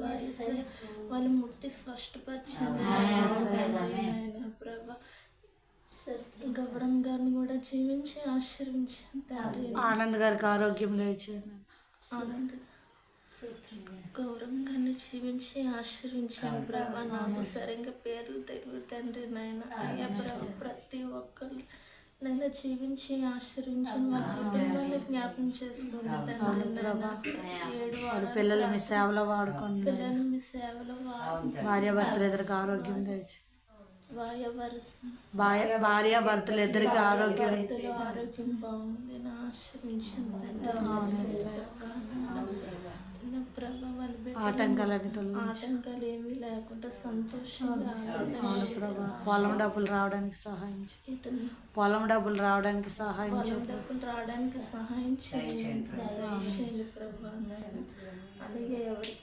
ప్రభా వాళ్ళు ముట్టి స్పష్టపరచండి నాయన ప్రభా. గౌరవం గారిని కూడా జీవించి ఆశీర్వించండి తండ్రి. ఆనంద్ గారికి ఆరోగ్యం దయచేయండి. ఆనంద్ గౌరవం గారిని జీవించి ఆశీర్వించండి ప్రభా. నాకు సరిగ్గా పేర్లు తెలియదు తండ్రి నాయన. అయ్యా ప్రభా, ప్రతి ఒక్కరు నన్ను జీవించి ఆశీర్వించండి. వాళ్ళ కుటుంబాన్ని జ్ఞాపకం చేసుకోండి తండ్రి నాయన. వారి పిల్లలు మీ సేవలో వాడుకోండి. పిల్లలు మీ సేవలో భార్యాభర్తలు ఇద్దరికి ఆరోగ్యం దయచేయండి. భార్యాభర్తలు ఇద్దరికి ఆరోగ్యం ఆరోగ్యం బాగుంది ఆశీర్వించండి ఆటంకాలని తొలగించి ఆటంకాలు ఏమీ లేకుండా సంతోషంగా ప్రభా పొలం డబ్బులు రావడానికి సహాయం చేయండి. పొలం డబ్బులు రావడానికి సహాయం చేయండి ప్రభా. అలాగే ఎవరికి